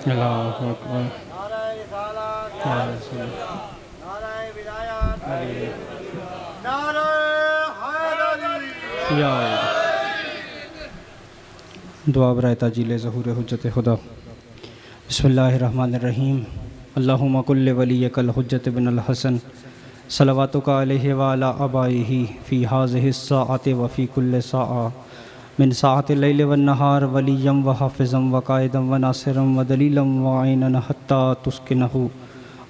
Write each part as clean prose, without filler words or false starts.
अल्लाहु अकबर। नाराए रिसालत, या रसूल नाराए विलायत, अली नाराए हैदरी। या दुआ बराए ताजील ज़हूर हुज्जत खुदा। बिस्मिल्लाहिर्रहमानिर्रहीम। अल्लाहुम्मा कुल्लि वलियकल हुज्जत बिनल हसन सलवातुका अलैहि व अला अबाइही फ़ी हाज़िहि स्साअति व फ़ी कुल्लि साअ मिन साअतिल लैलि वन नहार वलिय्यम व हाफ़िज़म व काइदम व नासिरम व दलीलम व ऐनन हत्ता तुस्किनहु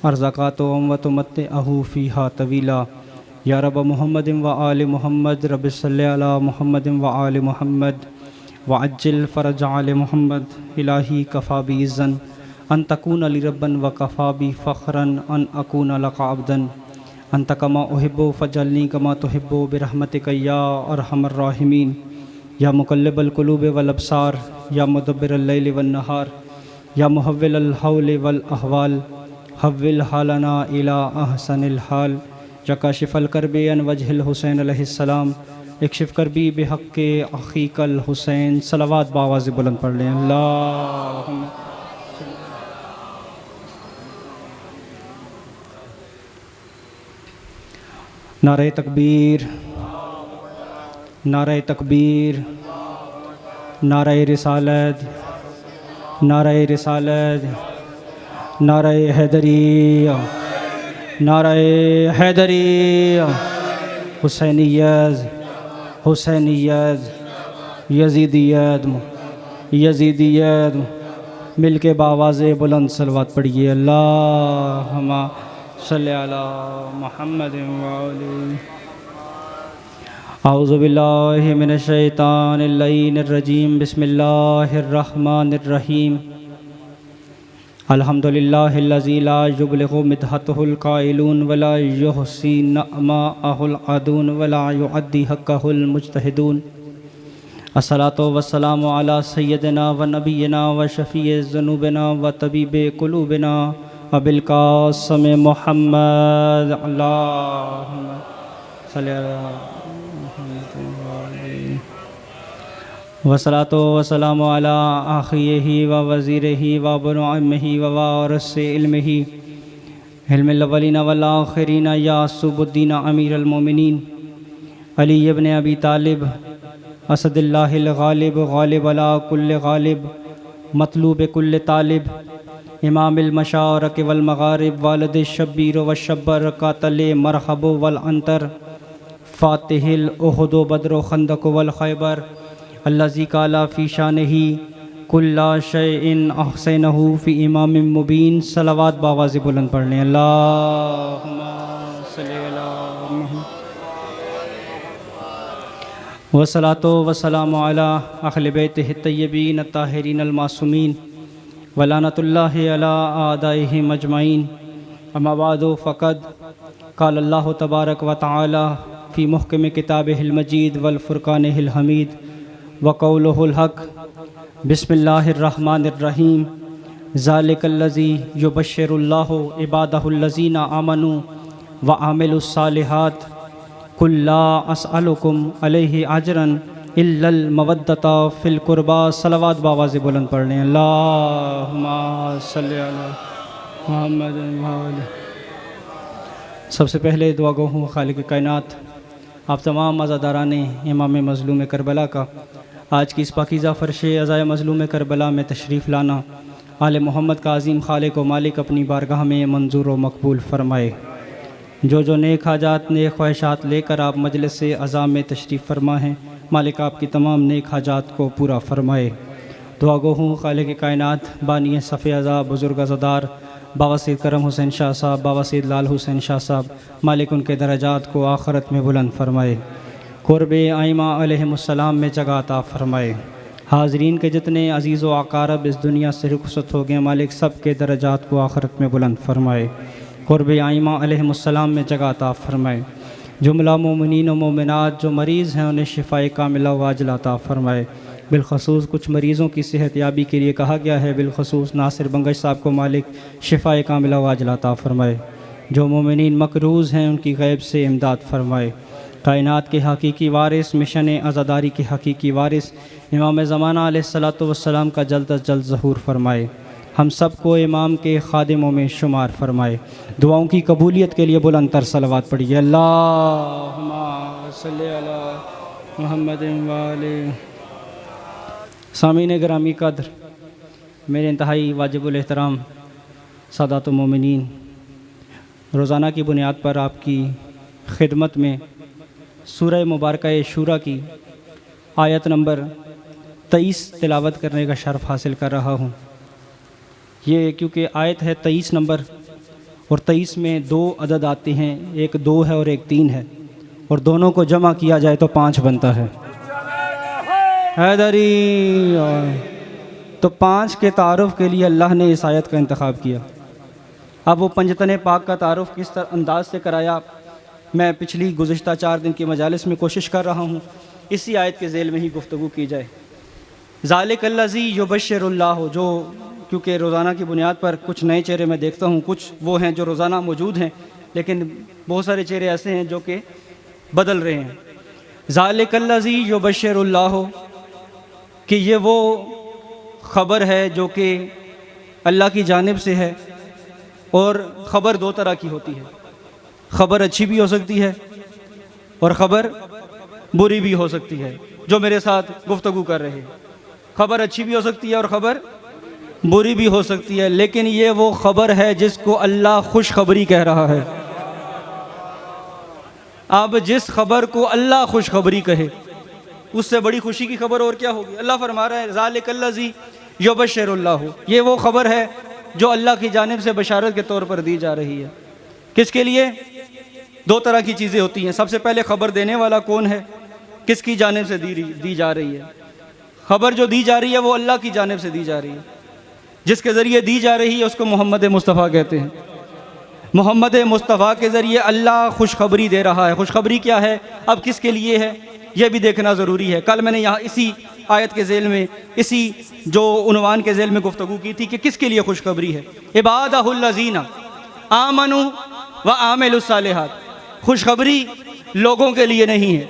अर्ज़क़ातुम व तुमत्तिअहु फ़ीहा तवीला। या रब मुहम्मदिन व आलि मुहम्मद रब्बि सल्लि अला मुहम्मदिन व आलि मुहम्मद व अज्जिल फ़रज आलि मुहम्मद। इलाही कफ़ा बि इज़्ज़न अन तकून लि रब्बन व कफ़ा बि फ़ख्रन अन अकून लका अब्दन। अंत कमा उहिब्बु फ़जल्नी कमा तुहिब्बु बिरहमतिक या अरहमर राहिमीन। या मुक़ल्लिबल क़ुलूब वल अब्सार या मुदब्बिरल लैलि वन नहार या मुहव्विलल हौलि वल अहवाल हव्विल हालना इला अहसनिल हाल। या काशिफ़ल करबि अन वजहिल हुसैन अलैहिस्सलाम इक्शिफ़ करबी बिहक़्क़ि अख़ीकल हुसैन। सलावत बावाज़ बुलंद पढ़ लें। अल्लाहुम्मा नारे तकबीर, नारे तकबीर, नारे रिसालत, नारे रिसालत, नारे हैदरी, नारे हैदरी। हुसैनियत, हुसैनियत, यज़ीदियत, यज़ीदियत। मिल के बावाज़े बुलंद सलवात पढ़िए। अल्लाहुम्मा सल्लि अला मुहम्मद व आलि। औज़ु बिल्लाहि मिनश शैतानिर रजीम। बिस्मिल्लाहिर रहमानिर रहीम। अल्हम्दुलिल्लाहिल्लज़ी ला युबलिगु मिदहतहुल क़ाइलून व ला युहसी नअमाअहुल अदून व ला युअद्दी हक़्क़हुल मुज्तहिदून। अस्सलातु वस्सलामु अला सय्यदिना व नबिय्यिना व शफ़ीइ ज़ुनूबिना व तबीबि क़ुलूबिना अबिल क़ासिम मुहम्मद। अल्लाहुम्मा सल्लि अला वस्सलातु वस्सलामु अला आख़िही व वज़ीरिही व इब्नि अम्मिही व वारिसि इल्मिही इल्मिल अव्वलीन वल आख़िरीन या सुबुद्दीन अमीरुल मोमिनीन अली इब्न अबी तालिब असदुल्लाहिल गालिब गालिब अला कुल्लि गालिब मतलूब कुल्लि तालिब इमामिल मशारिक़ वल मग़ारिब वालिदिश शब्बीर व शब्बर कातिल मरहब वल अंतर फ़ातिहिल उहुद बद्र खंदक वल खैबर अल्लज़ी काला फ़ी शानिही कुल्ला शैइन अहसनहु फ़ी इमामिन मुबीन। सलावत बावाज़ बुलंद पढ़ लें। अल्लाहुम्मा सल्लि अला मुहम्मद वस्सलातु वस्सलामु अला अहलि बैतिहि तय्यबीन अत्ताहिरीन अल-मासूमीन व लानतुल्लाहि अला आदाइहिम अजमईन। अम्मा बादु फ़क़द क़ाल अल्लाहु तबारक व तआला फ़ी मुहकम किताबिहिल मजीद वल फ़ुरक़ानिहिल हमीद व क़ौलुहुल हक़। बिस्मिल्लाहिर्रहमानिर्रहीम। ज़ालिकल्लज़ी युबश्शिरुल्लाहु इबादहुल्लज़ीना आमनू व आमिलुस्सालिहात कुल ला अस्अलुकुम अलैहि अजरन इल्लल मवद्दता फ़िल क़ुरबा। सलावत बावाज़ बुलंद पढ़ लें। अल्लाहुम्मा सल्लि अला मुहम्मद व आलि। सबसे पहले दुआ गो हूँ खालिक़ कायनात आप तमाम अज़ादारान इमाम मज़लूम करबला का आज की इस पाकीज़ा फ़र्श अज़ाए मज़लूम करबला में तशरीफ़ लाना आले मोहम्मद का अज़ीम खालिक़ व मालिक अपनी बारगाह में मंजूर व मकबूल फ़रमाए। जो नेक हाजात नेक ख्वाहिशात लेकर आप मजलिस से अज़ा में तशरीफ़ फ़रमा हैं, मालिक आपकी तमाम नेक हाजात को पूरा फ़रमाए। दुआ गो हूँ खालिक़ कायनात बानी सफ़े अज़ा बुज़ुर्ग अज़ादार बाबा सैयद करम हुसैन शाह साहब, बाबा सैयद लाल हुसैन शाह साहब, मालिक उनके दरजात को आखरत में बुलंद फ़रमाए। क़ुर्ब आइमा अलैहिमुस्सलाम में जगह अता फ़रमाए। हाज़रीन के जितने अज़ीज़ व अक़ारब इस दुनिया से रुख़सत हो गए, मालिक सब के दरजात को आखरत में बुलंद फ़रमाए। क़ुर्ब आइमा अलैहिमुस्सलाम में जगह अता फ़रमाए। जुमला मोमिनीन व मोमिनात जो मरीज़ हैं उन्हें शिफ़ाए कामिला व आजिला अता फ़रमाए। बिलख़ुसूस कुछ मरीज़ों की सेहत याबी के लिए कहा गया है, बिलख़ुसूस नासिर बंगश साहब को मालिक शिफ़ाए कामिला व आजिला अता फ़रमाए। जो मोमिनीन मकरूज़ हैं उनकी गैब से इमदाद फ़रमाए। कायनात के हकीकी वारिस मिशन अज़ादारी के हकीकी वारिस इमाम ज़माना अलैहिस्सलातु वस्सलाम का जल्द अज़ जल्द ज़हूर फ़रमाए। हम सबको इमाम के खादिमों में शुमार फरमाए। दुआओं की कबूलियत के लिए बुलंद तर सलवात पढ़िए। अल्लाहुम्मा सल्ली अला मुहम्मद व आले। सामीन गिरामी कद्र, मेरे इंतहाई वाजिबुल एहतराम सादातुल मोमिनीन, रोज़ाना की बुनियाद पर आपकी खिदमत में सूरह मुबारक शूरा की आयत नंबर 23 तिलावत करने का शर्फ़ हासिल कर रहा हूँ। ये क्योंकि आयत है 23 नंबर और 23 में 2 अदद आते हैं, एक 2 है और एक 3 है, और दोनों को जमा किया जाए तो 5 बनता है। हैदरी तो 5 के तारुफ़ के लिए अल्लाह ने इस आयत का इंतखाब किया। अब वो पंजतन पाक का तारुफ़ किस अंदाज से कराया, मैं पिछली गुज़िश्ता 4 दिन की मजालिस में कोशिश कर रहा हूँ इसी आयत के ज़ेल में ही गुफ्तगू की जाए। ज़ालिकल्लज़ी युबश्शिरुल्लाहु, जो क्योंकि रोज़ाना की बुनियाद पर कुछ नए चेहरे मैं देखता हूँ, कुछ वो हैं जो रोज़ाना मौजूद हैं, लेकिन बहुत सारे चेहरे ऐसे हैं जो कि बदल रहे हैं। ज़ालिकल्लज़ी युबश्शिरुल्लाहु, कि ये वो ख़बर है जो कि अल्लाह की जानिब से है, और ख़बर 2 तरह की होती है। ख़बर अच्छी भी हो सकती है और ख़बर बुरी भी हो सकती है। जो मेरे साथ गुफ्तगू कर रहे हैं, ख़बर अच्छी भी हो सकती है और ख़बर बुरी भी हो सकती है, लेकिन ये वो ख़बर है जिसको अल्लाह खुशखबरी कह रहा है। अब जिस ख़बर को अल्लाह खुशखबरी कहे उससे बड़ी खुशी की खबर और क्या होगी। अल्लाह फरमा रहा है ज़ालिकल्लज़ी युबश्शिरुल्लाहु, ये वो ख़बर है जो अल्लाह की जानिब से बशारत के तौर पर दी जा रही है। किसके लिए? 2 तरह की चीज़ें होती हैं। सबसे पहले ख़बर देने वाला कौन है, किसकी जानिब से दी जा रही है। ख़बर जो दी जा रही है वो अल्लाह की जानिब से दी जा रही है। जिसके ज़रिए दी जा रही है उसको मोहम्मद मुस्तफ़ा कहते हैं। मोहम्मद मुस्तफ़ा के ज़रिए अल्लाह खुशखबरी दे रहा है। खुशखबरी क्या है, अब किसके लिए है, यह भी देखना ज़रूरी है। कल मैंने यहाँ इसी आयत के ज़ेल में, इसी जो उन्वान के ज़ेल में गुफ्तगू की थी कि किसके लिए खुशखबरी है। इबादहुल्लज़ीना आमनू व आमिलुस्सालिहात, खुशखबरी लोगों के लिए नहीं है,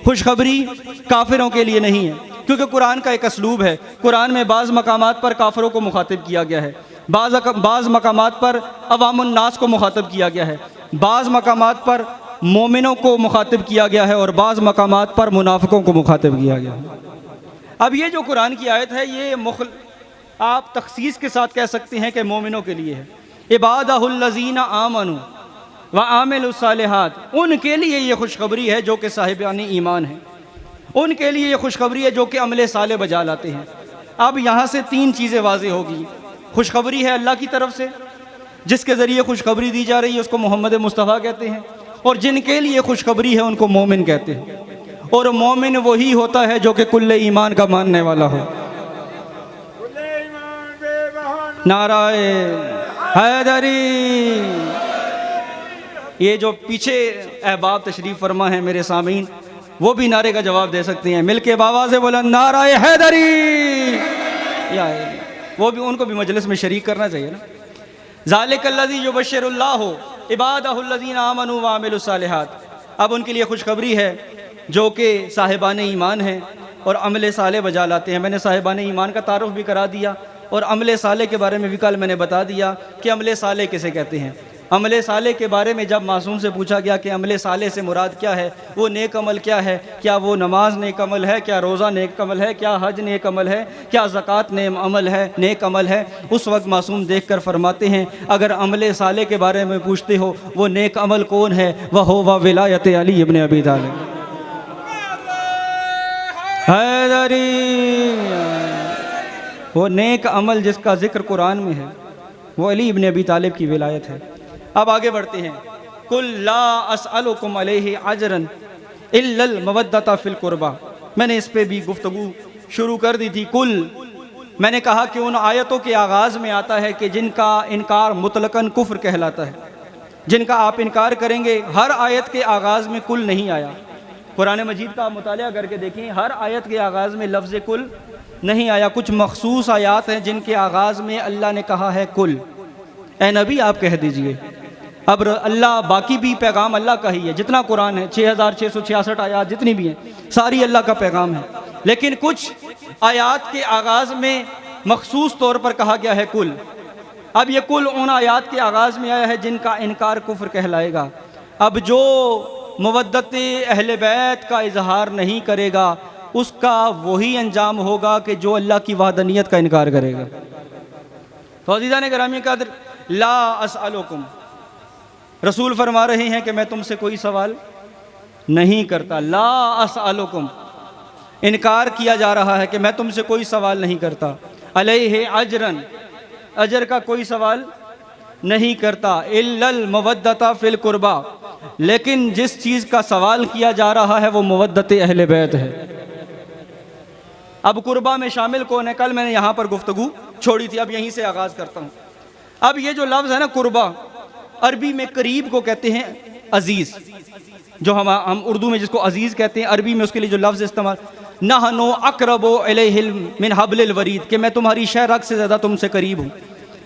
खुशखबरी काफिरों के लिए नहीं है। क्योंकि कुरान का एक असलूब है, कुरान में बाज़ मकामात पर काफिरों को मुखातिब किया गया है, बाज़ मकामात पर अवामुन्नास को मुखातिब किया गया है, बाज़ मकामात पर मोमिनों को मुखातिब किया गया है, और बाज़ मकामात पर मुनाफिकों को मुखातिब किया गया है। अब ये जो कुरान की आयत है ये आप तखसीस के साथ कह सकते हैं कि मोमिनों के लिए है। इबादहुल्लज़ीना आमनू व आमिलुस्सालिहात, उनके लिए ये खुशखबरी है जो कि साहिबाने ईमान है, उनके लिए ये खुशखबरी है जो कि अमले साले बजा लाते हैं। अब यहाँ से 3 चीज़ें वाज़ेह होगी। खुशखबरी है अल्लाह की तरफ से, जिसके ज़रिए खुशखबरी दी जा रही है उसको मोहम्मद मुस्तफ़ा कहते हैं, और जिनके लिए खुशखबरी है उनको मोमिन कहते हैं। और मोमिन वही होता है जो कि कुल्ले ईमान का मानने वाला हो। नाराए हैदरी। ये जो पीछे अहबाब तशरीफ़ फरमा है मेरे सामीन, वो भी नारे का जवाब दे सकते हैं। मिलके बाबा से बोला नाराए हैदरी, या वो भी, उनको भी मजलिस में शरीक करना चाहिए ना। ज़ालिकल्लज़ी युबश्शिरुल्लाहु इबादहुल्लज़ीना आमनू व आमिलुस्सालिहात, अब उनके लिए खुशखबरी है जो कि साहिबाने ईमान हैं और अमले साले बजा लाते हैं। मैंने साहिबाने ईमान का तारुफ भी करा दिया और अमले साले के बारे में भी कल मैंने बता दिया कि अमले साले किसे कहते हैं। अमले साले के बारे में जब मासूम से पूछा गया कि अमले साले से मुराद क्या है, वो नेक अमल क्या है, क्या वो नमाज नेक अमल है, क्या रोज़ा नेक अमल है, क्या हज नेक अमल है, क्या ज़कात नेक अमल है, उस वक्त मासूम देख कर फरमाते हैं अगर अमले साले के बारे में पूछते हो वो नेक अमल कौन है, वह हो वह विलायत अली इब्न अबी तालिब। हैदरी, वो नेक अमल जिसका ज़िक्र कुरान में है वो अली इब्न अबी तालिब की विलायत है। अब आगे बढ़ते हैं। कुल ला अस्अलुकुम अलैहि अजरन इल्लल मवद्दता फिल कुर्बा, मैंने इस पे भी गुफ्तगू शुरू कर दी थी। कुल, मैंने कहा कि उन आयतों के आगाज़ में आता है कि जिनका इनकार मुतलकन कुफ्र कहलाता है, जिनका आप इनकार करेंगे। हर आयत के आगाज़ में कुल नहीं आया। कुरान मजीद का आप मुतालिया करके देखें, हर आयत के आगाज़ में लफ्ज़ कुल नहीं आया। कुछ मखसूस आयात हैं जिनके आगाज़ में अल्लाह ने कहा है कुल। ए नबी आप कह दीजिए। अब अल्लाह, बाकी भी पैगाम अल्लाह का ही है, जितना कुरान है 6666 आयात जितनी भी हैं सारी अल्लाह का पैगाम है। लेकिन कुछ आयात के आगाज़ में मखसूस तौर पर कहा गया है कुल। अब ये कुल उन आयात के आगाज़ में आया है जिनका इनकार कुफ्र कहलाएगा। अब जो मवद्दत अहले बैत का इजहार नहीं करेगा उसका वही अंजाम होगा कि जो अल्लाह की वहदानियत का इनकार करेगा। तो अज़ीज़ान गिरामी क़द्र, ला अस्अलुकुम, रसूल फरमा रहे हैं कि मैं तुमसे कोई सवाल नहीं करता। ला अस्अलुकुम, इनकार किया जा रहा है कि मैं तुमसे कोई सवाल नहीं करता। अलैहि अजरन, अजर का कोई सवाल नहीं करता। इल्लल मवद्दता फिल कुर्बा, लेकिन जिस चीज़ का सवाल किया जा रहा है वो मवद्दत अहले बैत है। अब कुर्बा में शामिल कौन है? कल मैंने यहाँ पर गुफ्तगू छोड़ी थी, अब यहीं से आगाज़ करता हूँ। अब ये जो लफ्ज़ है ना कुर्बा, अरबी में करीब को कहते हैं अजीज़, जो हम उर्दू में जिसको अजीज़ कहते हैं, अरबी में उसके लिए जो लफ्ज़ इस्तेमाल, नहनु अक़रबु इलैहि मिन हब्लिल वरीद, कि मैं तुम्हारी शह रग से ज़्यादा तुमसे करीब हूँ।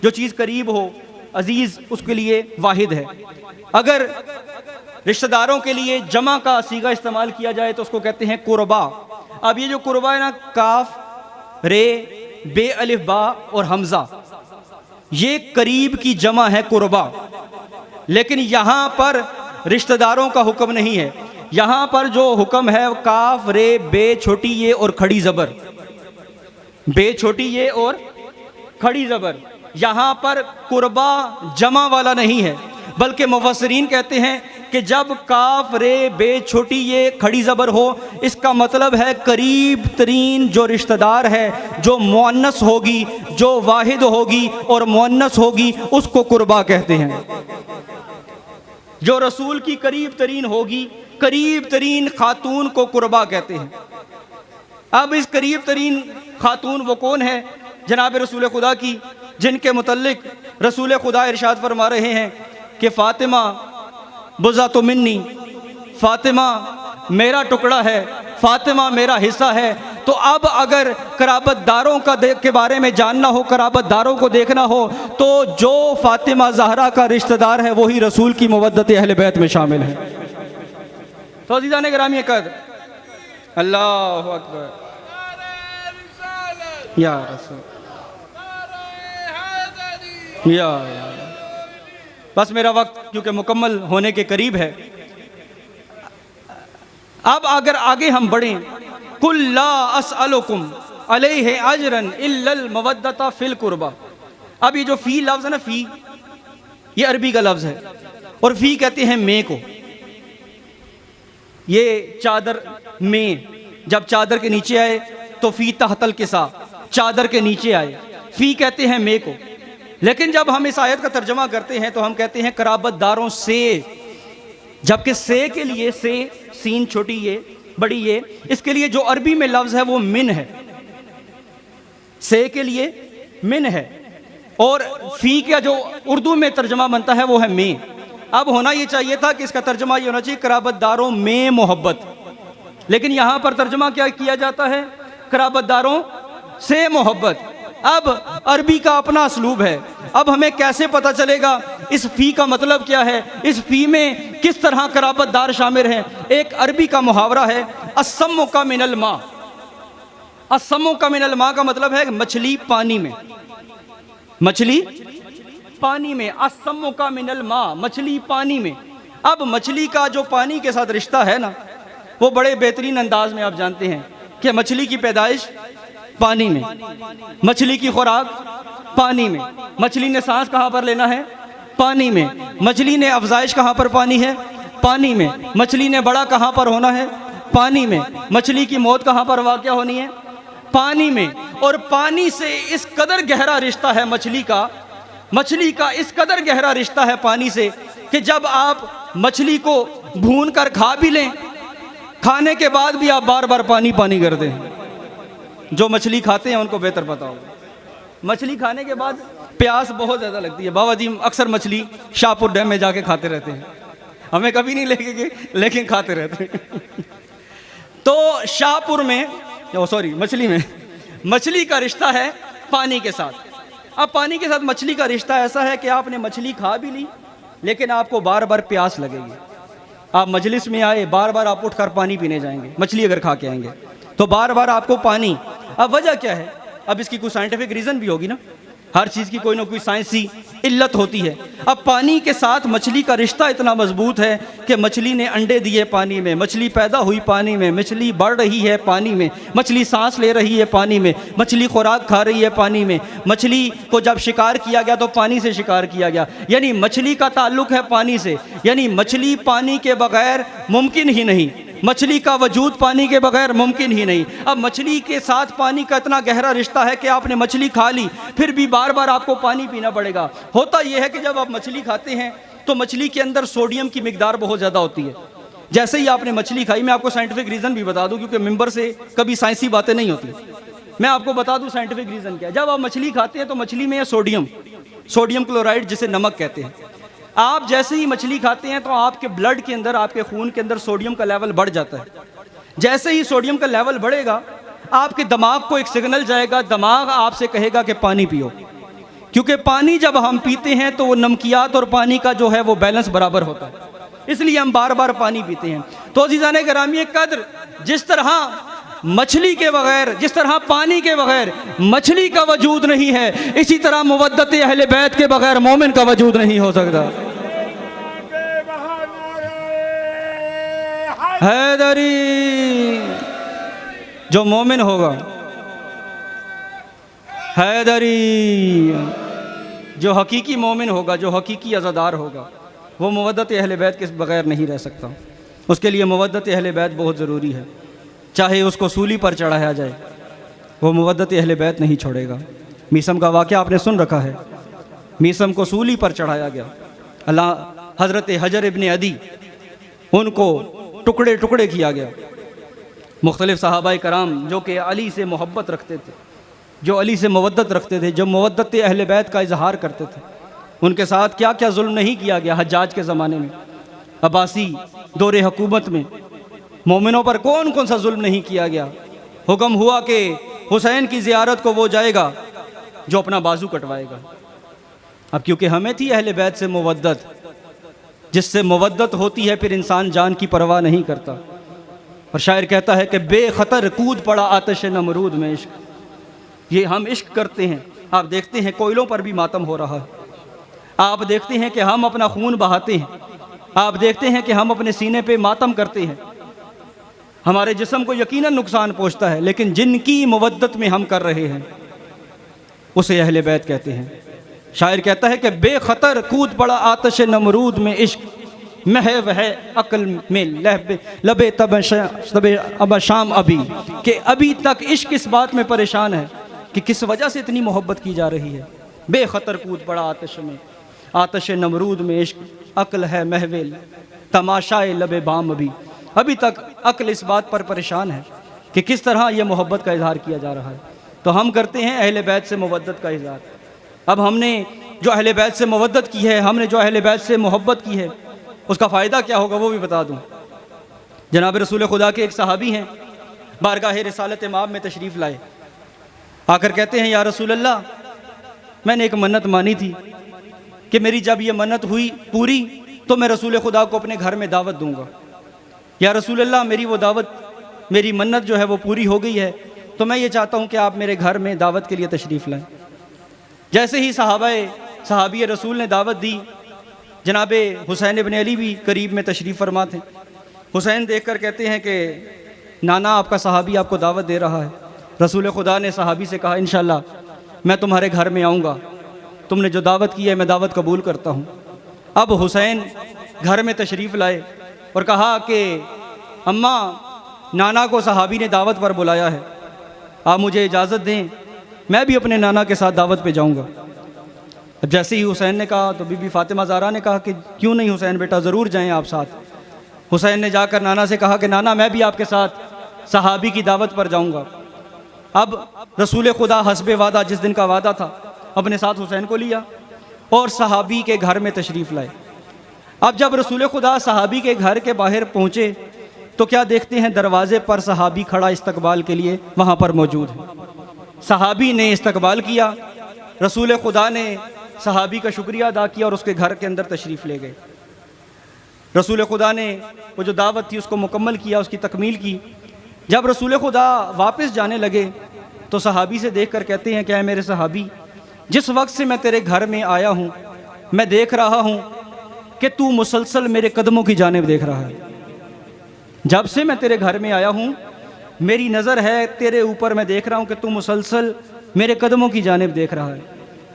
जो चीज़ करीब हो, अजीज़, उसके लिए वाहिद है। अगर रिश्तेदारों के लिए जमा का सीगा इस्तेमाल किया जाए तो उसको कहते हैं कुर्बा। अब ये जो कुर्बा है ना, काफ, रे, बे, अलिफ, बा और हमज़ा, ये करीब की जमा है कुर्बा। लेकिन यहाँ पर रिश्तेदारों का हुक्म नहीं है। यहाँ पर जो हुक्म है काफ, रे, बे छोटी ये और खड़ी ज़बर, बे छोटी ये और खड़ी ज़बर, यहाँ पर कुर्बा जमा वाला नहीं है, बल्कि मुफस्सिरीन कहते हैं कि जब काफ, रे, बे छोटी ये खड़ी ज़बर हो, इसका मतलब है करीब तरीन जो रिश्तेदार है, जो मुअन्नस होगी, जो वाहिद होगी और मुअन्नस होगी, उसको कुर्बा कहते हैं। जो रसूल की करीब तरीन होगी, करीब तरीन खातून को कुर्बा कहते हैं। अब इस करीब तरीन खातून वो कौन है? जनाब रसूल खुदा की, जिनके मुतल्लिक रसूल खुदा इरशाद फरमा रहे हैं कि फ़ातिमा बुज़ातु मिन्नी, फ़ातिमा मेरा टुकड़ा है, फ़ातिमा मेरा हिस्सा है। तो अब अगर कराबतदारों का के बारे में जानना हो, कराबतदारों को देखना हो, तो जो फ़ातिमा ज़हरा का रिश्तेदार है वही रसूल की मवद्दत अहले बैत में शामिल है। तो अज़ीज़ान गिरामी क़द्र, अल्लाहु अकबर, या रसूल, या बस मेरा वक्त क्योंकि मुकम्मल होने के करीब है। अब अगर आगे हम बढ़ें, कुल ला अस्अलुकुम अलैहि अजरन इल्लल मवद्दता फिल कुर्बा। अब ये जो फ़ी लफ्ज़ है ना, फ़ी ये अरबी का लफ्ज़ है और फ़ी कहते हैं मे को। ये चादर में, जब चादर के नीचे आए तो फ़ी तहतल किसा, चादर के नीचे आए, फ़ी कहते हैं मे को। लेकिन जब हम इस आयत का तर्जमा करते हैं तो हम कहते हैं कराबतदारों से, जबकि से के लिए, से सीन छोटी ये बड़ी ये, इसके लिए जो अरबी में लफ्ज़ है वो मिन है, से के लिए मिन है, और फ़ी का जो उर्दू में तर्जमा बनता है वो है में। अब होना ये चाहिए था कि इसका तर्जमा ये होना चाहिए कराबतदारों में मोहब्बत, लेकिन यहाँ पर तर्जमा क्या किया जाता है? कराबतदारों से मोहब्बत। अब अरबी का अपना असलूब है। अब हमें कैसे पता चलेगा इस फ़ी का मतलब क्या है, इस फ़ी में किस तरह कराबतदार शामिल हैं? एक अरबी का मुहावरा है, अस्सम्मु का मिनल मा। अस्सम्मु का मिनल मा का मतलब है मछली पानी में, मछली पानी में, अस्सम्मु का मिनल मा, मछली पानी में। अब मछली का जो पानी के साथ रिश्ता है ना, वो बड़े बेहतरीन अंदाज में आप जानते हैं कि मछली की पैदाइश पानी में, मछली की खुराक पानी में, मछली ने सांस कहाँ पर लेना है? पानी में। मछली ने अफजाइश कहाँ पर पानी है? पानी में। मछली ने बड़ा कहाँ पर होना है? पानी में। मछली की मौत कहाँ पर वाक़या होनी है? पानी में। और पानी से इस कदर गहरा रिश्ता है मछली का, मछली का इस कदर गहरा रिश्ता है पानी से कि जब आप मछली को भून कर खा भी लें, खाने के बाद भी आप बार बार पानी पानी करते हैं। जो मछली खाते हैं उनको बेहतर पता होगा, मछली खाने के बाद प्यास बहुत ज़्यादा लगती है। बाबा जी अक्सर मछली शाहपुर डैम में जाके खाते रहते हैं, हमें कभी नहीं लेके गए लेकिन खाते रहते हैं। तो शाहपुर में, सॉरी मछली में, मछली का रिश्ता है पानी के साथ। अब पानी के साथ मछली का रिश्ता ऐसा है कि आपने मछली खा भी ली लेकिन आपको बार बार प्यास लगेगी। आप मजलिस में आए, बार बार आप उठकर पानी पीने जाएंगे, मछली अगर खा के आएंगे तो बार बार आपको पानी। अब वजह क्या है? अब इसकी कोई साइंटिफिक रीज़न भी होगी ना, हर चीज़ की कोई ना कोई साइंसी इल्लत होती है। अब पानी के साथ मछली का रिश्ता इतना मजबूत है कि मछली ने अंडे दिए पानी में, मछली पैदा हुई पानी में, मछली बढ़ रही है पानी में, मछली सांस ले रही है पानी में, मछली खुराक खा रही है पानी में, मछली को जब शिकार किया गया तो पानी से शिकार किया गया, यानी मछली का ताल्लुक़ है पानी से, यानी मछली पानी के बगैर मुमकिन ही नहीं, मछली का वजूद पानी के बगैर मुमकिन ही नहीं। अब मछली के साथ पानी का इतना गहरा रिश्ता है कि आपने मछली खा ली फिर भी बार बार आपको पानी पीना पड़ेगा। होता यह है कि जब आप मछली खाते हैं तो मछली के अंदर सोडियम की मिकदार बहुत ज़्यादा होती है। जैसे ही आपने मछली खाई, मैं आपको साइंटिफिक रीज़न भी बता दूं क्योंकि मिंबर से कभी साइंसी बातें नहीं होती, मैं आपको बता दूं साइंटिफिक रीज़न क्या है। जब आप मछली खाते हैं तो मछली में सोडियम क्लोराइड जिसे नमक कहते हैं, आप जैसे ही मछली खाते हैं तो आपके ब्लड के अंदर, आपके खून के अंदर सोडियम का लेवल बढ़ जाता है। जैसे ही सोडियम का लेवल बढ़ेगा आपके दिमाग को एक सिग्नल जाएगा, दिमाग आपसे कहेगा कि पानी पियो, क्योंकि पानी जब हम पीते हैं तो वो नमकियात और पानी का जो है वो बैलेंस बराबर होता है, इसलिए हम बार बार पानी पीते हैं। तो अज़ीज़ाने गिरामी कद्र, जिस तरह मछली के बगैर, जिस तरह पानी के बगैर मछली का वजूद नहीं है, इसी तरह मुवद्दत अहले बैत के बगैर मोमिन का वजूद नहीं हो सकता। हैदरी, जो मोमिन होगा, हैदरी, जो हकीकी मोमिन होगा, जो हकीकी अज़ादार होगा, वो मुवद्दत अहले बैत के बगैर नहीं रह सकता। उसके लिए मुवद्दत अहले बैत बहुत ज़रूरी है। चाहे उसको सूली पर चढ़ाया जाए, वो मुवद्दत अहले बैत नहीं छोड़ेगा। मीसम का वाक़या आपने सुन रखा है, मीसम को सूली पर चढ़ाया गया, अल्लाह हज़रत हजर इब्न अदी, उनको टुकड़े टुकड़े किया गया। मुख्तलिफ़ सहाबाए कराम जो कि अली से मोहब्बत रखते थे, जो अली से मवद्दत रखते थे, जो मवद्दत अहले बैत का इजहार करते थे, उनके साथ क्या क्या जुल्म नहीं किया गया। हज्जाज के ज़माने में, अब्बासी दौरे हुकूमत में मोमिनों पर कौन कौन सा जुल्म नहीं किया गया। हुक्म हुआ कि हुसैन की ज़ियारत को वो जाएगा जो अपना बाजू कटवाएगा। अब क्योंकि हमें थी अहले बैत से मवद्दत, जिससे मवद्दत होती है फिर इंसान जान की परवाह नहीं करता। और शायर कहता है कि बेखतर कूद पड़ा आतिश नमरूद में इश्क, ये हम इश्क करते हैं। आप देखते हैं कोयलों पर भी मातम हो रहा है, आप देखते हैं कि हम अपना खून बहाते हैं, आप देखते हैं कि हम अपने सीने पे मातम करते हैं, हमारे जिस्म को यकीनन नुकसान पहुँचता है, लेकिन जिनकी मवद्दत में हम कर रहे हैं उसे अहले बैत कहते हैं। शायर कहता है कि बेखतर कूद पड़ा आतिश नमरूद में इश्क, महव है अक्ल में लबे तब अब शाम अभी, कि अभी तक इश्क इस बात में परेशान है कि किस वजह से इतनी मोहब्बत की जा रही है। बेखतर कूद पड़ा आतिश में, आतिश नमरूद में इश्क, अक्ल है महवेल तमाशाए लबे बाम अभी, अभी तक अक्ल इस बात पर परेशान है कि किस तरह यह मोहब्बत का इजहार किया जा रहा है। तो हम करते हैं अहले बैत से मोहब्बत का इजहार। अब हमने जो अहले बैत से मोहब्बत की है, हमने जो अहले बैत से मोहब्बत की है, उसका फ़ायदा क्या होगा वो भी बता दूं। जनाब रसूल खुदा के एक सहाबी हैं, बारगाह रिसालत इमाम में तशरीफ़ लाए, आकर कहते हैं या रसूल अल्लाह, मैंने एक मन्नत मानी थी कि मेरी जब ये मन्नत हुई पूरी तो मैं रसूल खुदा को अपने घर में दावत दूंगा। या रसूल अल्लाह, मेरी वो दावत, मेरी मन्नत जो है वो पूरी हो गई है, तो मैं ये चाहता हूँ कि आप मेरे घर में दावत के लिए तशरीफ़ लाएँ। जैसे ही सहाबी रसूल ने दावत दी, जनाब हुसैन इब्न अली भी करीब में तशरीफ़ फरमा थे। हुसैन देखकर कहते हैं कि नाना, आपका सहाबी आपको दावत दे रहा है। रसूल खुदा ने सहाबी से कहा इंशाअल्लाह मैं तुम्हारे घर में आऊँगा, तुमने जो दावत की है मैं दावत कबूल करता हूँ। अब हुसैन घर में तशरीफ़ लाए और कहा कि अम्मा, नाना को सहाबी ने दावत पर बुलाया है, आप मुझे इजाज़त दें, मैं भी अपने नाना के साथ दावत पे जाऊंगा। अब जैसे ही हुसैन ने कहा तो बीबी फातिमा ज़हरा ने कहा कि क्यों नहीं हुसैन बेटा, ज़रूर जाएं आप साथ। हुसैन ने जाकर नाना से कहा कि नाना, मैं भी आपके साथ सहाबी की दावत पर जाऊंगा। अब रसूल खुदा हस्बे वादा, जिस दिन का वादा था, अपने साथ हुसैन को लिया और सहाबी के घर में तशरीफ़ लाए। अब जब रसूल खुदा सहाबी के घर के बाहर पहुँचे तो क्या देखते हैं, दरवाज़े पर सहाबी खड़ा इस्तकबाल के लिए वहाँ पर मौजूद है। सहाबी ने इस्तकबाल किया, रसूल खुदा ने सहाबी का शुक्रिया अदा किया और उसके घर के अंदर तशरीफ़ ले गए। रसूल खुदा ने वो जो दावत थी उसको मुकम्मल किया, उसकी तकमील की। जब रसूल खुदा वापस जाने लगे तो सहाबी से देख कर कहते हैं, क्या है मेरे सहाबी, जिस वक्त से मैं तेरे घर में आया हूँ मैं देख रहा हूँ कि तू मुसलसल मेरे कदमों की जानिब देख रहा है। जब से मैं तेरे घर में आया हूँ मेरी नज़र है तेरे ऊपर, मैं देख रहा हूँ कि तू मुसलसल मेरे कदमों की जानिब देख रहा है।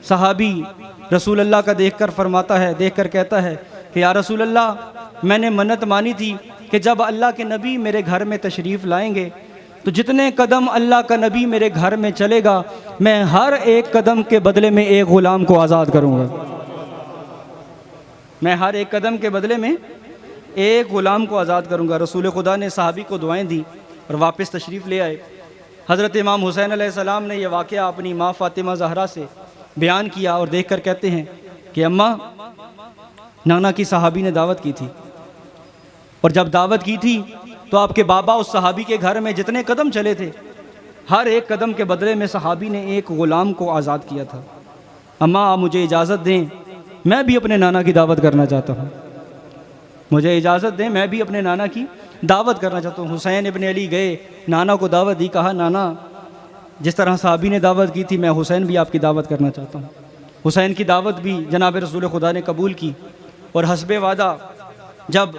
सहाबी रसूल अल्लाह का देखकर फरमाता है, देखकर कहता है कि या रसूल अल्लाह, मैंने मन्नत मानी थी कि जब अल्लाह के नबी मेरे घर में तशरीफ़ लाएंगे तो जितने कदम अल्लाह का नबी मेरे घर में चलेगा मैं हर एक कदम के बदले में एक ग़ुलाम को आज़ाद करूँगा। मैं हर एक कदम के बदले में एक ग़ुलाम को आज़ाद करूँगा। रसूल खुदा ने सहाबी को दुआएं दी और वापस तशरीफ़ ले आए। हज़रत इमाम हुसैन अलैहिस्सलाम ने यह वाक़या अपनी माँ फ़ातिमा ज़हरा से बयान किया और देख कर कहते हैं कि अम्मा, नाना की सहाबी ने दावत की थी और जब दावत की थी तो आपके बाबा उस सहाबी के घर में जितने कदम चले थे हर एक कदम के बदले में सहाबी ने एक ग़ुलाम को आज़ाद किया था। अम्मा आप मुझे इजाज़त दें, मैं भी अपने नाना की दावत करना चाहता हूँ। मुझे इजाज़त दें, मैं भी अपने नाना की दावत करना चाहता हूँ। हुसैन इब्न अली गए, नाना को दावत दी, कहा नाना जिस तरह सहाबी ने दावत की थी मैं हुसैन भी आपकी दावत करना चाहता हूँ। हुसैन की दावत भी जनाब रसूल खुदा ने कबूल की और हस्बे वादा जब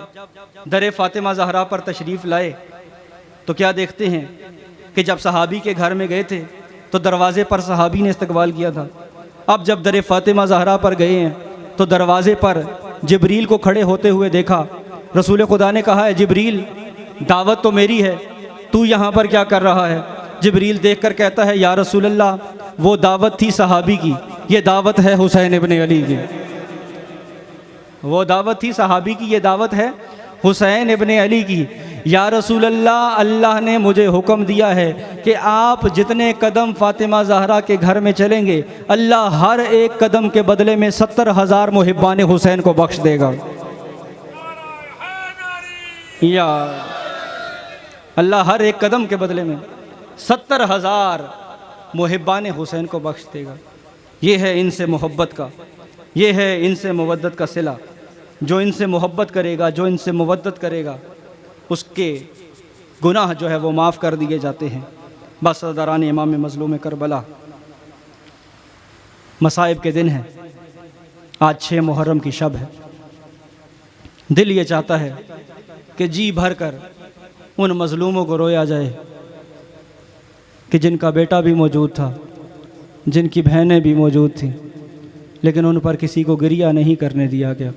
दर फ़ातिमा ज़हरा पर तशरीफ़ लाए तो क्या देखते हैं कि जब सहाबी के घर में गए थे तो दरवाज़े पर सहाबी ने इस्तकबाल किया था। अब जब दर फ़ातिमा ज़हरा पर गए हैं तो दरवाज़े पर जिब्रील को खड़े होते हुए देखा। रसूल खुदा ने कहा है, जिब्रील दावत तो मेरी है, तू यहाँ पर क्या कर रहा है? जिब्रील देखकर कहता है, या रसूल अल्लाह, वो दावत थी सहाबी की, ये दावत है हुसैन इब्न अली की। वो दावत थी सहाबी की, ये दावत है हुसैन इब्न अली की। या रसूल अल्लाह, अल्लाह ने मुझे हुक्म दिया है कि आप जितने कदम फ़ातिमा ज़हरा के घर में चलेंगे अल्लाह हर एक कदम के बदले में 70,000 मुहिब्बान हुसैन को बख्श देगा। या अल्लाह हर एक कदम के बदले में 70,000 मुहिब्बान हुसैन को बख्श देगा। ये है इनसे मोहब्बत का, ये है इनसे मवद्दत का सिला। जो इनसे मोहब्बत करेगा, जो इनसे मवद्दत करेगा, उसके गुनाह जो है वो माफ़ कर दिए जाते हैं। बस दरान इमाम मज़लूम करबला, मसाइब के दिन है, आज 6 मुहर्रम की शब है। दिल ये चाहता है कि जी भर कर उन मज़लूमों को रोया जाए कि जिनका बेटा भी मौजूद था, जिनकी बहनें भी मौजूद थीं, लेकिन उन पर किसी को गिरिया नहीं करने दिया गया।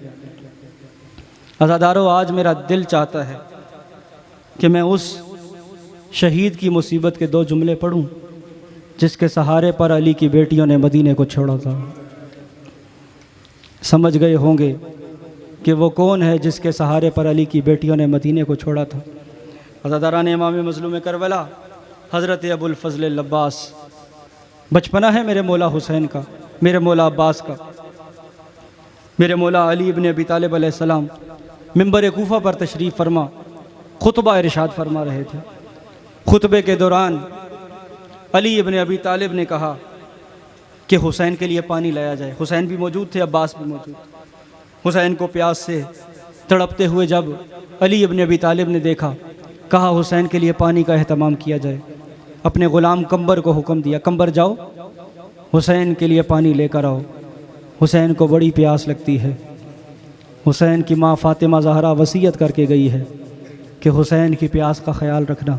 अज़ादारों, आज मेरा दिल चाहता है कि मैं उस शहीद की मुसीबत के 2 जुमले पढ़ूं जिसके सहारे पर अली की बेटियों ने मदीने को छोड़ा था। समझ गए होंगे कि वो कौन है जिसके सहारे पर अली की बेटियों ने मदीने को छोड़ा था। अज़ादारान इमाम मज़लूम करबला हज़रत अबुल फ़ज़ल अब्बास। बचपना है मेरे मौला हुसैन का, मेरे मौला अब्बास का। मेरे मौला अली इब्न अबी तालिब अलैहिस्सलाम मिंबर कूफा पर तशरीफ़ फरमा खुतबा इरशाद फरमा रहे थे। खुतबे के दौरान अली इब्न अबी तालिब ने कहा कि हुसैन के लिए पानी लाया जाए। हुसैन भी मौजूद थे, अब्बास भी मौजूद। हुसैन को प्यास से तड़पते हुए जब अली इब्न अबी तालिब ने देखा, कहा हुसैन के लिए पानी का एहतमाम किया जाए। अपने ग़ुलाम कंबर को हुक्म दिया, कंबर जाओ हुसैन के लिए पानी लेकर आओ। हुसैन को बड़ी प्यास लगती है। हुसैन की माँ फ़ातिमा ज़हरा वसीयत करके गई है कि हुसैन की प्यास का ख्याल रखना।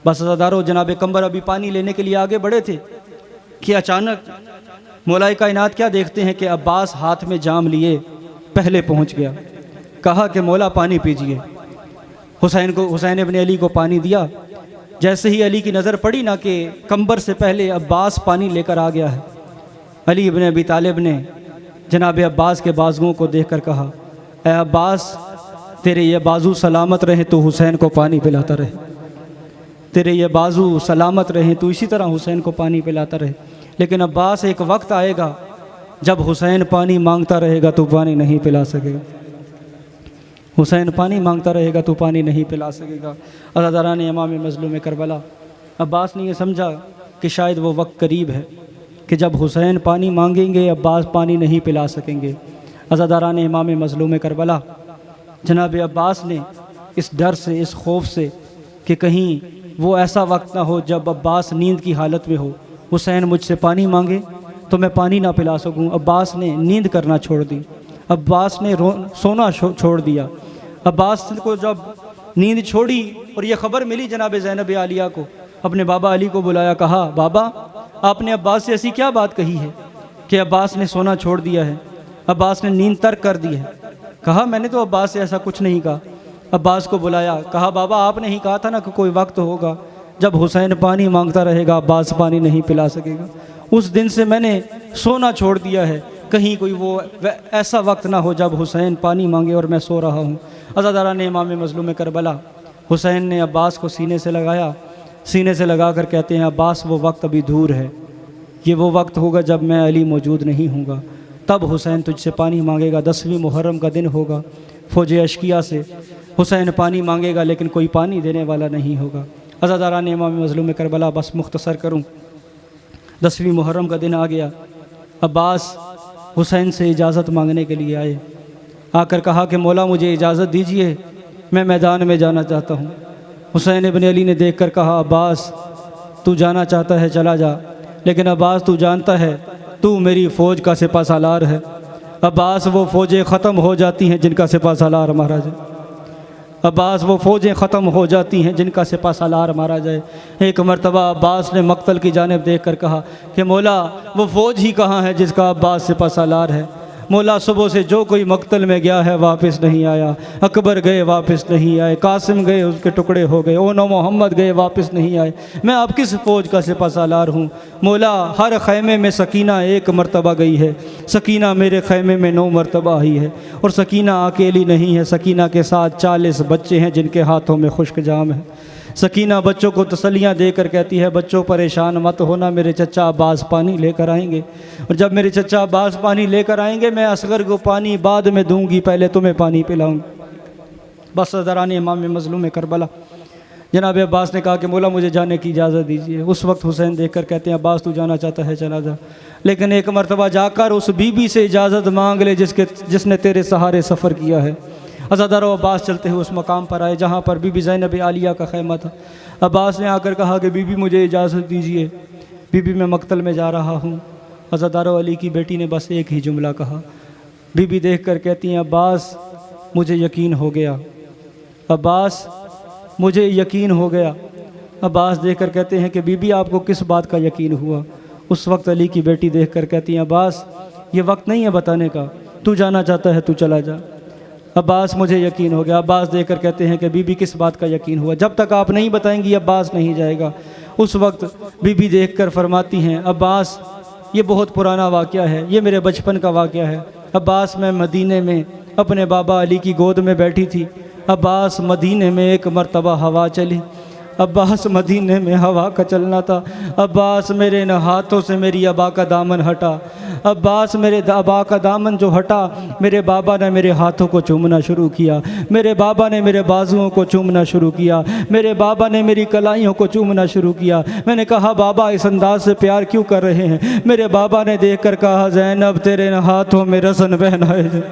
बस अज़ादारों, जनाब कंबर अभी पानी लेने के लिए आगे बढ़े थे कि अचानक मौलाए कायनात क्या देखते हैं कि अब्बास हाथ में जाम लिए पहले पहुंच गया। कहा कि मौला पानी पीजिए। हुसैन इब्न अली को पानी दिया। जैसे ही अली की नज़र पड़ी ना कि कंबर से पहले अब्बास पानी लेकर आ गया है, अली इब्न अबी तालिब ने जनाब अब्बास के बाजुओं को देखकर कहा, ए अब्बास, तेरे ये बाजू सलामत रहे तो हुसैन को पानी पिलाता रहे। तेरे ये बाजू सलामत रहे तो इसी तरह हुसैन को पानी पिलाता रहे। लेकिन अब्बास, एक वक्त आएगा जब हुसैन पानी मांगता रहेगा तो पानी नहीं पिला सकेगा। हुसैन पानी मांगता रहेगा तो पानी नहीं पिला सकेगा। अज़ादारान इमाम मज़लूम करबला, अब्बास ने यह समझा कि शायद वो वक्त करीब है कि जब हुसैन पानी मांगेंगे अब्बास पानी नहीं पिला सकेंगे। अज़ादारान इमाम मज़लूम करबला, जनाब अब्बास ने इस डर से, इस खौफ से कि कहीं वो ऐसा वक्त ना हो जब अब्बास नींद की हालत में हो, हुसैन मुझसे पानी मांगे तो मैं पानी ना पिला सकूं। अब्बास ने नींद करना छोड़ दी, अब्बास ने सोना छोड़ दिया। अब्बास को जब नींद छोड़ी और ये ख़बर मिली जनाब ज़ैनब आलिया को, अपने बाबा अली को बुलाया, कहा बाबा आपने अब्बास से ऐसी क्या बात कही है कि अब्बास ने सोना छोड़ दिया है, अब्बास ने नींद तर्क कर दी है। कहा मैंने तो अब्बास से ऐसा कुछ नहीं कहा। अब्बास को बुलाया, कहा बाबा आपने ही कहा था ना कि कोई वक्त होगा जब हुसैन पानी मांगता रहेगा, अब्बास पानी नहीं पिला सकेगा। उस दिन से मैंने सोना छोड़ दिया है, कहीं कोई वो ऐसा वक्त ना हो जब हुसैन पानी मांगे और मैं सो रहा हूँ। अज़ादारान इमाम मज़लूम करबला, हुसैन ने अब्बास को सीने से लगाया, सीने से लगा कर कहते हैं अब्बास वो वक्त अभी दूर है, ये वो वक्त होगा जब मैं अली मौजूद नहीं हूँगा, तब हुसैन तुझसे पानी मांगेगा। 10वीं मुहर्रम का दिन होगा, फ़ौज अशकिया से हुसैन पानी मांगेगा लेकिन कोई पानी देने वाला नहीं होगा। अज़ादारान इमाम मज़लूम करबला, बस मुख्तसर करूँ, 10वीं मुहर्रम का दिन आ गया। अब्बास हुसैन से इजाज़त मांगने के लिए आए, आकर कहा कि मौला मुझे इजाज़त दीजिए, मैं मैदान में जाना चाहता हूँ। हुसैन इब्न अली ने देखकर कहा अब्बास तू जाना चाहता है चला जा, लेकिन अब्बास तू जानता है तू मेरी फ़ौज का सिपा सालार है। अब्बास वो फ़ौजें ख़त्म हो जाती हैं जिनका सिपा सालार मारा जाए, अब्बास वो फ़ौजें ख़त्म हो जाती हैं जिनका सिपा सालार मारा जाए। एक मरतबा अब्बास ने मक्तल की जानिब देख कर कहा कि मौला वो फ़ौज ही कहाँ है जिसका अब्बास सिपा सालार है। मौला सुबह से जो कोई मक्तल में गया है वापस नहीं आया, अकबर गए वापस नहीं आए, कासिम गए उसके टुकड़े हो गए, ओनो मोहम्मद गए वापस नहीं आए, मैं अब किस फ़ौज का सिपा सालार हूँ। मौला हर खैमे में सकीना एक मरतबा गई है, सकीना मेरे खैमे में 9 मरतबा आई है, और सकीना अकेली नहीं है, सकीना के साथ 40 बच्चे हैं जिनके हाथों में खुश्क जाम है। सकीना बच्चों को तसल्लियाँ देकर कहती है बच्चों परेशान मत होना, मेरे चचा अब्बास पानी लेकर आएंगे, और जब मेरे चचा अब्बास पानी लेकर आएंगे मैं असगर को पानी बाद में दूंगी, पहले तुम्हें पानी पिलाऊंगी। बस दरान इमाम मज़लूम करबला, जनाब अब्बास ने कहा कि मौला मुझे जाने की इजाज़त दीजिए। उस वक्त हुसैन देख कर कहते हैं अब्बास तू जाना चाहता है चला जा, लेकिन एक मरतबा जाकर उस बीबी से इजाज़त मांग ले जिसने तेरे सहारे सफ़र किया है। अज़ादारो अब्बास चलते हुए उस मकाम पर आए जहाँ पर बीबी ज़ैनब आलिया का खैमा था। अब्बास ने आकर कहा कि बीबी मुझे इजाज़त दीजिए, बीबी मैं मक्तल में जा रहा हूँ। अज़ादारो अली की बेटी ने बस एक ही जुमला कहा। बीबी देख कर कहती हैं अब्बास मुझे यकीन हो गया, अब्बास मुझे यकीन हो गया। अब्बास देख कर कहते हैं कि बीबी आपको किस बात का यकीन हुआ। उस वक्त अली की बेटी देख कर कहती हैं अब्बास ये वक्त नहीं है बताने का, तू जाना चाहता है तू चला जा। अब्बास मुझे यकीन हो गया। अब्बास देख कर कहते हैं कि बीबी किस बात का यकीन हुआ, जब तक आप नहीं बताएंगी अब्बास नहीं जाएगा। उस वक्त बीबी देख कर फरमाती हैं अब्बास ये बहुत पुराना वाक़या है, ये मेरे बचपन का वाक़या है। अब्बास मैं मदीने में अपने बाबा अली की गोद में बैठी थी। अब्बास मदीने में एक मरतबा हवा चली, अब्बास मदीने में हवा का चलना था। अब्बास मेरे न हाथों से मेरी अबा का दामन हटा, अब्बास मेरे अबा का दामन जो हटा, मेरे बाबा ने मेरे हाथों को चूमना शुरू किया, मेरे बाबा ने मेरे बाजुओं को चूमना शुरू किया, मेरे बाबा ने मेरी कलाइयों को चूमना शुरू किया। मैंने कहा बाबा इस अंदाज से प्यार क्यों कर रहे हैं। मेरे बाबा ने देख कर कहा ज़ैनब तेरे न हाथों में रसन पहनाए,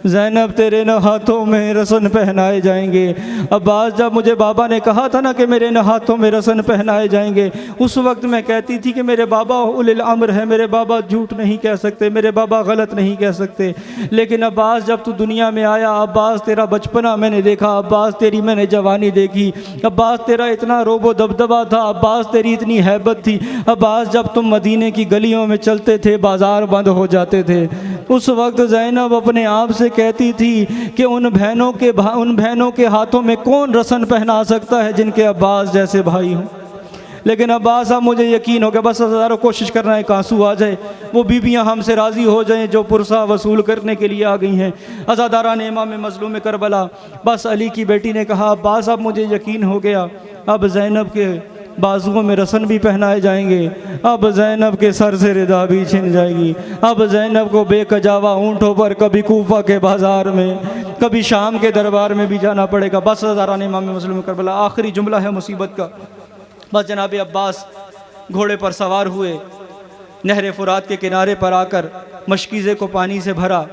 ज़ैनब तेरे न हाथों में रसन पहनाए जाएंगे। अब्बास जब मुझे बाबा ने कहा था ना कि मेरे न हाथों में रसन पहनाए जाएंगे, उस वक्त मैं कहती थी कि मेरे बाबा उलिल अम्र है, मेरे बाबा झूठ नहीं कह सकते, मेरे बाबा गलत नहीं कह सकते। लेकिन अब्बास जब तू दुनिया में आया, अब्बास तेरा बचपना मैंने देखा, अब्बास तेरी मैंने जवानी देखी, अब्बास तेरा इतना रोबो दबदबा था, अब्बास तेरी इतनी हैबत थी। अब्बास जब तुम मदीने की गलियों में चलते थे बाज़ार बंद हो जाते थे, उस वक्त ज़ैनब अपने आप से कहती थी कि उन बहनों के हाथों में कौन रसन पहना सकता है जिनके अब्बास जैसे भाई हों। लेकिन अब्बास साहब मुझे यकीन हो गया, बस हज़ारों कोशिश करना है आंसू आ जाए, वो बीबियाँ हमसे राज़ी हो जाएं जो पुरसा वसूल करने के लिए आ गई हैं। अज़ादारान इमाम मज़लूम करबला, बस अली की बेटी ने कहा अब्बास साहब मुझे यकीन हो गया, अब ज़ैनब के बाजुओं में रसन भी पहनाए जाएंगे, अब ज़ैनब के सर से रिदा भी छिन जाएगी, अब ज़ैनब को बेकजावा ऊँटों पर कभी कूफा के बाज़ार में, कभी शाम के दरबार में भी जाना पड़ेगा। बस हज़ारान इमाम मज़लूम करबला, आखिरी जुमला है मुसीबत का। बस जनाब अब्बास घोड़े पर सवार हुए, नहर फ़ुरात के किनारे पर आकर मशकीज़े को पानी से भरा,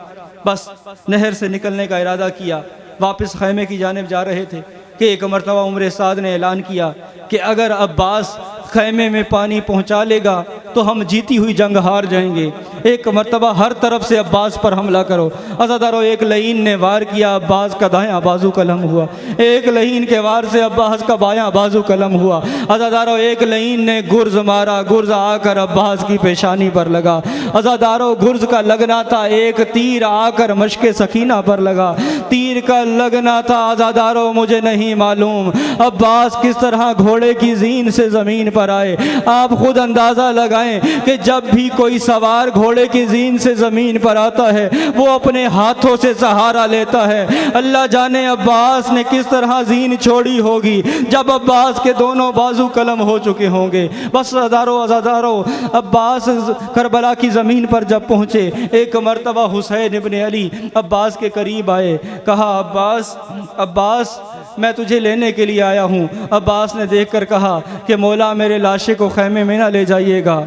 बस नहर से निकलने का इरादा किया, वापस खैमे की जानिब जा रहे थे। कि एक मरतबा उमर साद ने ऐलान किया कि अगर अब्बास खैमे में पानी पहुंचा लेगा तो हम जीती हुई जंग हार जाएंगे। एक मरतबा हर तरफ से अब्बास पर हमला करो। अज़ादारो एक लईन ने वार किया, अब्बास का दायां बाजू कलम हुआ। एक लईन के वार से अब्बास का बायां बाजू कलम हुआ। अज़ादारो एक लईन ने गुर्ज मारा, गुर्ज आकर अब्बास की पेशानी पर लगा। अज़ादारो गुर्ज का लगना था, एक तीर आकर मशके सकीना पर लगा। तीर का लगना था अज़ादारो मुझे नहीं मालूम अब्बास किस तरह घोड़े की जीन से ज़मीन पर आए। आप खुद अंदाज़ा लगाएं कि जब भी कोई सवार घोड़े की जीन से ज़मीन पर आता है वो अपने हाथों से सहारा लेता है। अल्लाह जाने अब्बास ने किस तरह जीन छोड़ी होगी जब अब्बास के दोनों बाजू कलम हो चुके होंगे। बस अज़ादारो अब्बास करबला की ज़मीन पर जब पहुँचे, एक मरतबा हुसैन इब्न अली अब्बास के करीब आए। कहा, अब्बास मैं तुझे लेने के लिए आया हूँ। अब्बास ने देखकर कहा कि मौला मेरे लाशे को खैमे में ना ले जाइएगा।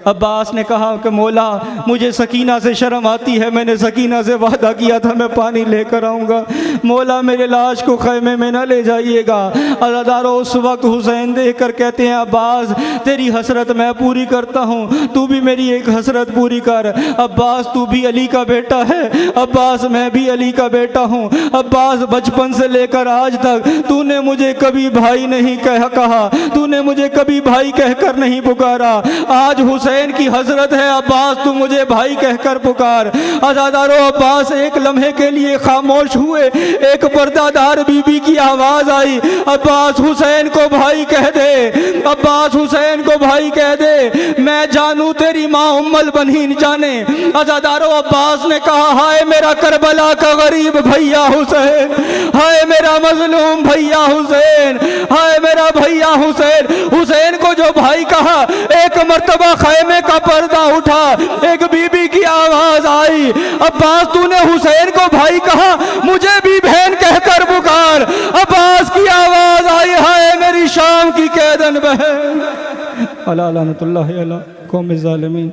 अब्बास ने कहा कि मौला मुझे सकीना से शर्म आती है, मैंने सकीना से वादा किया था मैं पानी लेकर आऊँगा, मौला मेरे लाश को खैमे में ना ले जाइएगा। अज़ादारो उस वक्त हुसैन देख कर कहते हैं, अब्बास तेरी हसरत मैं पूरी करता हूँ, तू भी मेरी एक हसरत पूरी कर। अब्बास तू भी अली का बेटा है, अब्बास मैं भी अली का बेटा हूँ। अब्बास बचपन से लेकर आज तक तूने मुझे कभी भाई नहीं कहा, तूने मुझे कभी भाई कहकर नहीं पुकारा। आज हुसैन की हजरत है, अब्बास तू मुझे भाई कहकर पुकार। अज़ादारो अब्बास एक लम्हे के लिए खामोश हुए। एक पर्दादार बीबी की आवाज़ आई, अब्बास हुसैन को भाई कह दे, अब्बास हुसैन को भाई कह दे, मैं जानू तेरी माँ उम्मल बनीन जाने। अज़ादारो अब्बास ने कहा, हाय मेरा करबला का गरीब भैया हुसैन, हाय मेरा मजलूम भैया हुसैन, हाय मेरा भैया हुसैन। हुसैन को जो भाई कहा, एक मर्तबा खैमे का पर्दा उठा, एक बीबी की आवाज आई, अब्बास तूने हुसैन को भाई कहा, मुझे भी बहन कहकर पुकार। अब्बास की आवाज आई, हाय मेरी शाम की कैदन बहन। अला लानतुल्लाहि अला कौम ज़ालिमीन।